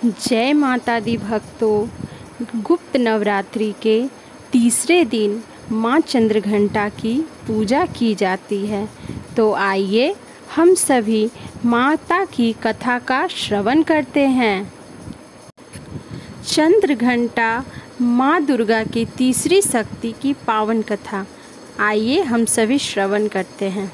जय माता दी भक्तों। गुप्त नवरात्रि के तीसरे दिन माँ चंद्रघंटा की पूजा की जाती है। तो आइए हम सभी माता की कथा का श्रवण करते हैं। चंद्रघंटा माँ दुर्गा की तीसरी शक्ति की पावन कथा। आइए हम सभी श्रवण करते हैं।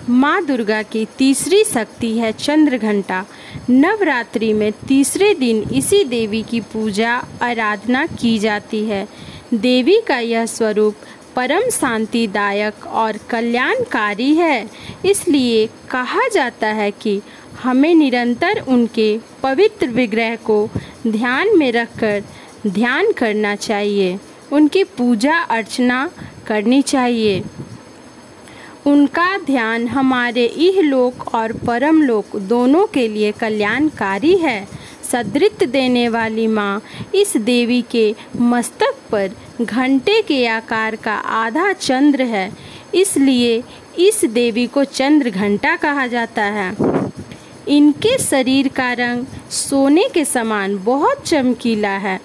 माँ दुर्गा की तीसरी शक्ति है चंद्रघंटा। नवरात्रि में तीसरे दिन इसी देवी की पूजा आराधना की जाती है। देवी का यह स्वरूप परम शांतिदायक और कल्याणकारी है। इसलिए कहा जाता है कि हमें निरंतर उनके पवित्र विग्रह को ध्यान में रखकर ध्यान करना चाहिए, उनकी पूजा अर्चना करनी चाहिए। उनका ध्यान हमारे इहलोक और परमलोक दोनों के लिए कल्याणकारी है। सदृत देने वाली माँ इस देवी के मस्तक पर घंटे के आकार का आधा चंद्र है, इसलिए इस देवी को चंद्रघंटा कहा जाता है। इनके शरीर का रंग सोने के समान बहुत चमकीला है।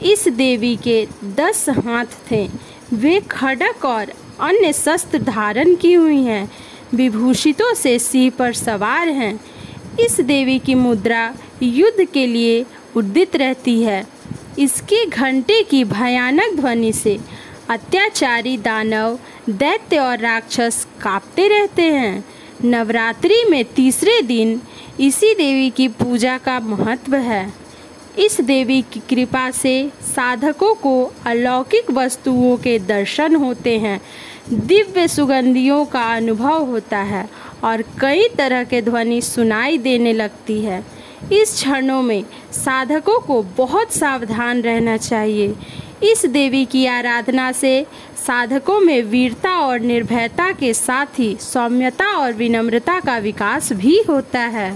इस देवी के 10 हाथ थे। वे खड्ग और अन्य शस्त्र धारण की हुई हैं, विभूषितों से सिंह पर सवार हैं। इस देवी की मुद्रा युद्ध के लिए उद्यत रहती है। इसके घंटे की भयानक ध्वनि से अत्याचारी दानव, दैत्य और राक्षस कांपते रहते हैं। नवरात्रि में तीसरे दिन इसी देवी की पूजा का महत्व है। इस देवी की कृपा से साधकों को अलौकिक वस्तुओं के दर्शन होते हैं, दिव्य सुगंधियों का अनुभव होता है और कई तरह के ध्वनि सुनाई देने लगती है। इस क्षणों में साधकों को बहुत सावधान रहना चाहिए। इस देवी की आराधना से साधकों में वीरता और निर्भयता के साथ ही सौम्यता और विनम्रता का विकास भी होता है।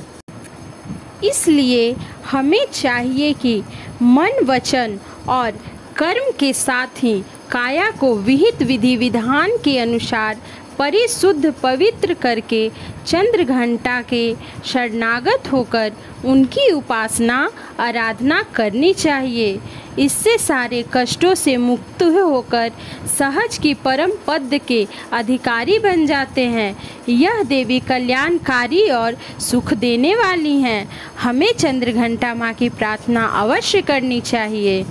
इसलिए हमें चाहिए कि मन, वचन और कर्म के साथ ही काया को विहित विधि विधान के अनुसार परिशुद्ध पवित्र करके चंद्रघंटा के शरणागत होकर उनकी उपासना आराधना करनी चाहिए। इससे सारे कष्टों से मुक्त होकर सहज की परम पद के अधिकारी बन जाते हैं। यह देवी कल्याणकारी और सुख देने वाली हैं। हमें चंद्रघंटा माँ की प्रार्थना अवश्य करनी चाहिए।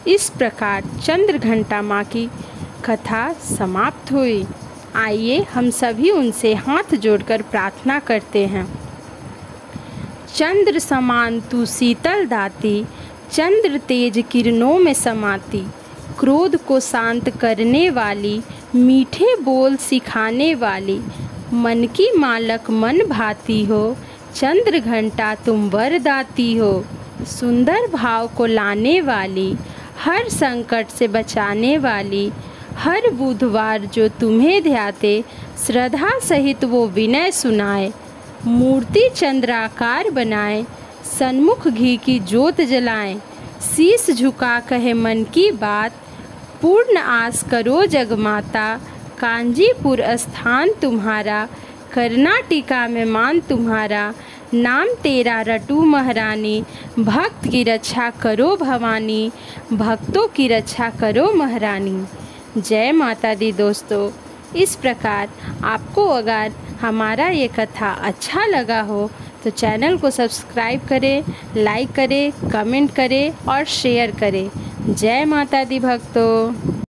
इस प्रकार चंद्रघंटा माँ की कथा समाप्त हुई। आइए हम सभी उनसे हाथ जोड़कर प्रार्थना करते हैं। चंद्र समान तू शीतल दाती, चंद्र तेज किरणों में समाती, क्रोध को शांत करने वाली, मीठे बोल सिखाने वाली, मन की मालक मन भाती हो, चंद्रघंटा तुम वरदाती हो। सुंदर भाव को लाने वाली, हर संकट से बचाने वाली, हर बुधवार जो तुम्हें ध्याते, श्रद्धा सहित वो विनय सुनाए, मूर्ति चंद्राकार बनाए, सन्मुख घी की जोत जलाएं, शीश झुका कहे मन की बात, पूर्ण आस करो जगमाता, कांजीपुर स्थान तुम्हारा, कर्नाटिका में मान तुम्हारा, नाम तेरा रटू महारानी, भक्त की रक्षा करो भवानी, भक्तों की रक्षा करो महारानी। जय माता दी दोस्तों। इस प्रकार आपको अगर हमारा ये कथा अच्छा लगा हो तो चैनल को सब्सक्राइब करें, लाइक करें, कमेंट करें और शेयर करें। जय माता दी भक्तों।